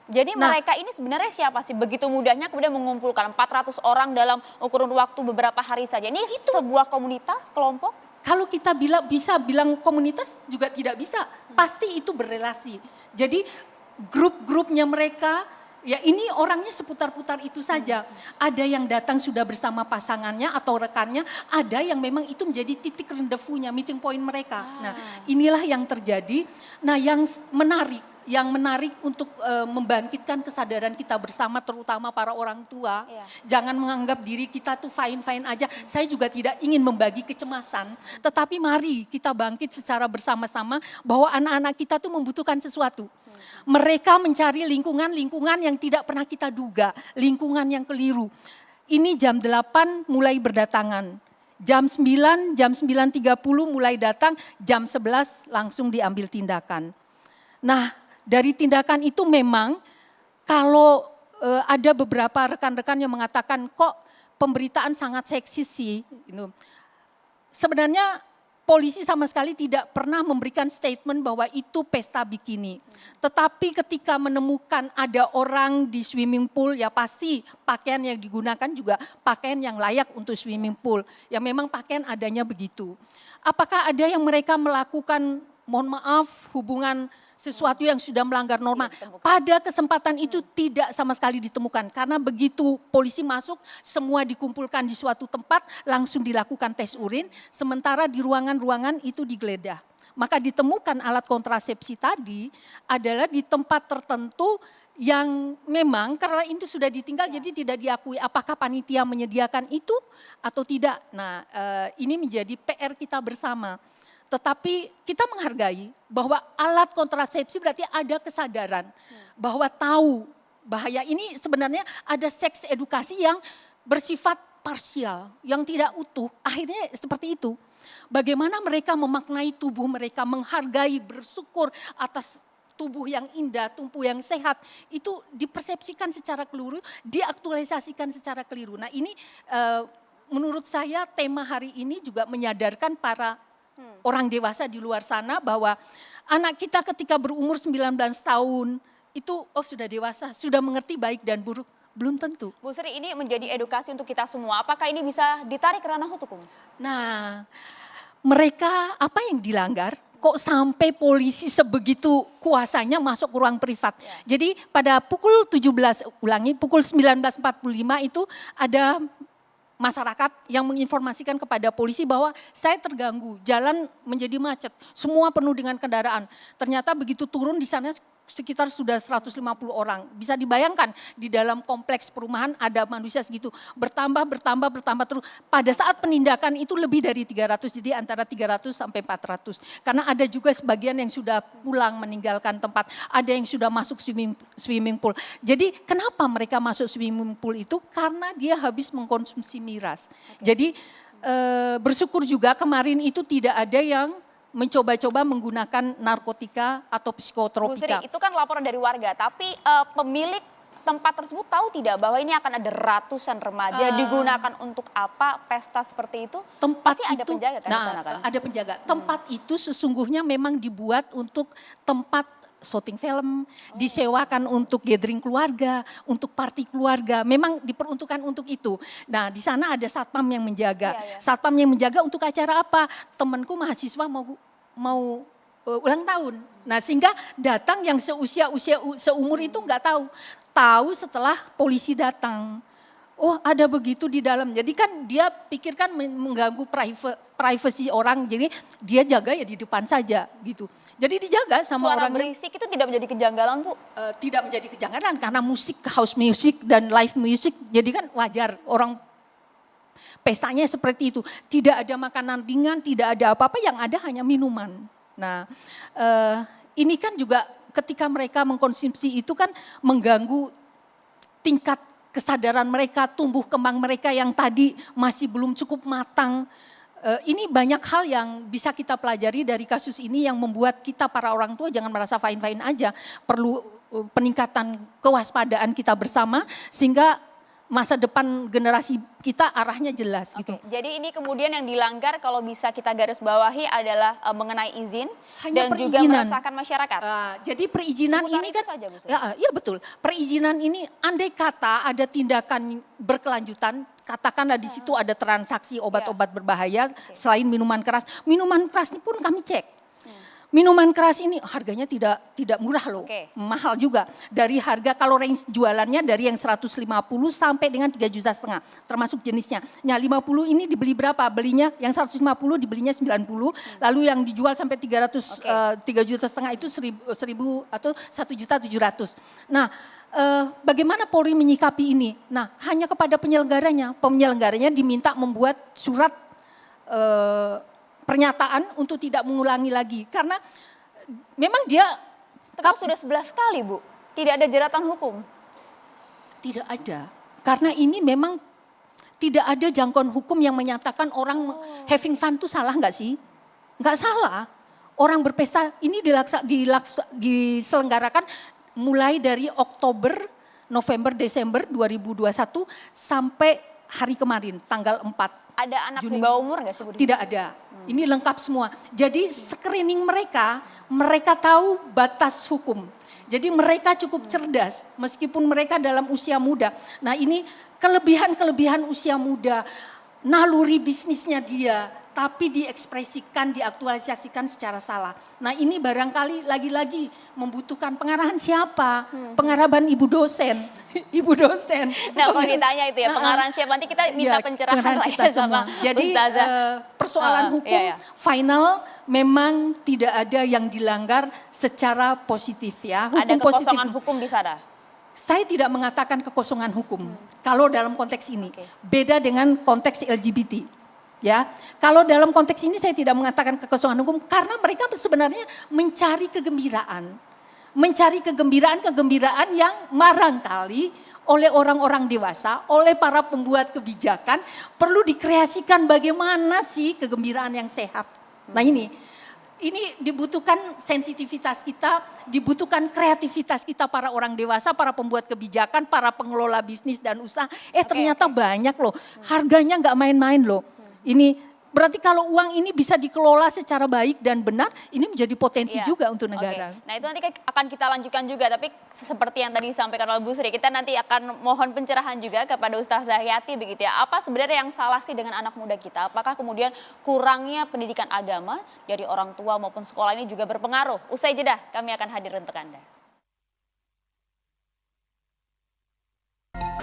Jadi Nah, mereka ini sebenarnya siapa sih? Begitu mudahnya kemudian mengumpulkan 400 orang dalam kurun waktu beberapa hari saja. Ini sebuah komunitas, kelompok? kalau kita bisa bilang komunitas juga tidak bisa, pasti itu berrelasi. Jadi grup-grupnya mereka, ya ini orangnya seputar-putar itu saja. Ada yang datang sudah bersama pasangannya atau rekannya, ada yang memang itu menjadi titik rendezvous-nya, meeting point mereka. Nah, inilah yang terjadi. Nah, yang menarik untuk membangkitkan kesadaran kita bersama, terutama para orang tua. Jangan menganggap diri kita tuh fine-fine aja. Saya juga tidak ingin membagi kecemasan, tetapi mari kita bangkit secara bersama-sama bahwa anak-anak kita tuh membutuhkan sesuatu. Mereka mencari lingkungan-lingkungan yang tidak pernah kita duga, lingkungan yang keliru. Ini jam 8 mulai berdatangan. Jam 9, jam 9.30 mulai datang, jam 11 langsung diambil tindakan. Nah, dari tindakan itu memang kalau ada beberapa rekan-rekan yang mengatakan kok pemberitaan sangat seksis sih. Sebenarnya polisi sama sekali tidak pernah memberikan statement bahwa itu pesta bikini. Tetapi ketika menemukan ada orang di swimming pool, ya pasti pakaian yang digunakan juga pakaian yang layak untuk swimming pool. Ya memang pakaian adanya begitu. Apakah ada yang mereka melakukan, mohon maaf, hubungan sesuatu yang sudah melanggar norma? Pada kesempatan itu tidak sama sekali ditemukan. Karena begitu polisi masuk, semua dikumpulkan di suatu tempat, langsung dilakukan tes urin, sementara di ruangan-ruangan itu digeledah. Maka ditemukan alat kontrasepsi tadi adalah di tempat tertentu yang memang karena itu sudah ditinggal jadi tidak diakui apakah panitia menyediakan itu atau tidak. Nah, ini menjadi PR kita bersama. Tetapi kita menghargai bahwa alat kontrasepsi berarti ada kesadaran bahwa tahu bahaya ini. Sebenarnya ada seks edukasi yang bersifat parsial, yang tidak utuh, akhirnya seperti itu. Bagaimana mereka memaknai tubuh mereka, menghargai, bersyukur atas tubuh yang indah, tubuh yang sehat, itu dipersepsikan secara keliru, diaktualisasikan secara keliru. Nah ini menurut saya tema hari ini juga menyadarkan para orang dewasa di luar sana bahwa anak kita ketika berumur 19 tahun itu sudah dewasa, sudah mengerti baik dan buruk, belum tentu. Bu Sri, ini menjadi edukasi untuk kita semua. Apakah ini bisa ditarik ke ranah hukum? Nah, mereka apa yang dilanggar? Kok sampai polisi sebegitu kuasanya masuk ke ruang privat. Jadi pada pukul 17, pukul 19.45 itu ada masyarakat yang menginformasikan kepada polisi bahwa saya terganggu, jalan menjadi macet, semua penuh dengan kendaraan. Ternyata begitu turun di sana sekitar sudah 150 orang. Bisa dibayangkan di dalam kompleks perumahan ada manusia segitu. Bertambah terus. Pada saat penindakan itu lebih dari 300, jadi antara 300 sampai 400. Karena ada juga sebagian yang sudah pulang meninggalkan tempat. Ada yang sudah masuk swimming pool. Jadi kenapa mereka masuk swimming pool itu? Karena dia habis mengkonsumsi miras. Jadi bersyukur juga kemarin itu tidak ada yang mencoba-coba menggunakan narkotika atau psikotropika. Bu Sri, itu kan laporan dari warga, tapi pemilik tempat tersebut tahu tidak bahwa ini akan ada ratusan remaja digunakan untuk apa pesta seperti itu? Tempat pasti ada itu, penjaga kan di sana kan? Ada penjaga. Tempat itu sesungguhnya memang dibuat untuk tempat syuting film, disewakan untuk gathering keluarga, untuk party keluarga, memang diperuntukkan untuk itu. Nah di sana ada satpam yang menjaga, satpam yang menjaga untuk acara apa? Temanku mahasiswa mau ulang tahun. Nah sehingga datang yang seumur itu nggak tahu setelah polisi datang. Oh ada begitu di dalam, jadi kan dia pikirkan mengganggu privasi orang, jadi dia jaga ya di depan saja gitu. Jadi dijaga sama orang. Suara berisik itu tidak menjadi kejanggalan Bu? Tidak menjadi kejanggalan karena musik, house music dan live music, jadi kan wajar orang pestanya seperti itu. Tidak ada makanan ringan, tidak ada apa-apa, yang ada hanya minuman. Nah ini kan juga ketika mereka mengkonsumsi itu kan mengganggu tingkat kesadaran mereka, tumbuh kembang mereka yang tadi masih belum cukup matang. Ini banyak hal yang bisa kita pelajari dari kasus ini yang membuat kita para orang tua jangan merasa fine-fine aja. Perlu peningkatan kewaspadaan kita bersama sehingga masa depan generasi kita arahnya jelas gitu. Jadi ini kemudian yang dilanggar kalau bisa kita garis bawahi adalah mengenai izin Hanya dan juga perizinan. meresahkan masyarakat. Jadi perizinan Seputar ini itu kan, saja, Bu Sri. iya betul. Perizinan ini andai kata ada tindakan berkelanjutan, katakanlah di situ ada transaksi obat-obat berbahaya selain minuman keras. Minuman keras ini pun kami cek. Minuman keras ini harganya tidak murah loh, mahal juga. Dari harga kalau range jualannya dari yang 150 sampai dengan 3,5 juta, termasuk jenisnya. Nah 50 ini dibeli berapa? Belinya yang 150 dibelinya 90, lalu yang dijual sampai 3,5 juta itu 1.000 atau 1.700.000. Nah bagaimana Polri menyikapi ini? Nah hanya kepada penyelenggaranya diminta membuat surat pernyataan untuk tidak mengulangi lagi. Karena memang dia... Tapi sudah 11 kali Bu, tidak ada jeratan hukum. Tidak ada. Karena ini memang tidak ada jangkauan hukum yang menyatakan orang having fun itu salah nggak sih? Nggak salah. Orang berpesta ini diselenggarakan mulai dari Oktober, November, Desember 2021 sampai hari kemarin, tanggal 4. Ada anak di bawah umur nggak sih Bu? Tidak ada. Ini lengkap semua. Jadi screening mereka tahu batas hukum. Jadi mereka cukup cerdas meskipun mereka dalam usia muda. Nah ini kelebihan usia muda, naluri bisnisnya dia, tapi diekspresikan, diaktualisasikan secara salah. Nah ini barangkali lagi-lagi membutuhkan pengarahan siapa? Pengarahan ibu dosen. Ibu dosen. Nah kalau ditanya itu ya pengarahan siapa, nanti kita minta pencerahan lah ya sama Jadi persoalan hukum final memang tidak ada yang dilanggar secara positif ya. Hukum ada kekosongan positif. Hukum di sana? Saya tidak mengatakan kekosongan hukum. Kalau dalam konteks ini. Beda dengan konteks LGBT. Ya, kalau dalam konteks ini saya tidak mengatakan kekosongan hukum karena mereka sebenarnya mencari kegembiraan. Mencari kegembiraan yang barangkali oleh orang-orang dewasa, oleh para pembuat kebijakan perlu dikreasikan bagaimana sih kegembiraan yang sehat. Nah ini dibutuhkan sensitivitas kita, dibutuhkan kreativitas kita para orang dewasa, para pembuat kebijakan, para pengelola bisnis dan usaha. Ternyata banyak loh, harganya nggak main-main loh. Ini berarti kalau uang ini bisa dikelola secara baik dan benar, ini menjadi potensi juga untuk negara. Nah itu nanti akan kita lanjutkan juga, tapi seperti yang tadi disampaikan oleh Bu Sri, kita nanti akan mohon pencerahan juga kepada Ustazah Yati begitu ya. Apa sebenarnya yang salah sih dengan anak muda kita? Apakah kemudian kurangnya pendidikan agama dari orang tua maupun sekolah ini juga berpengaruh? Usai jeda, kami akan hadir untuk Anda.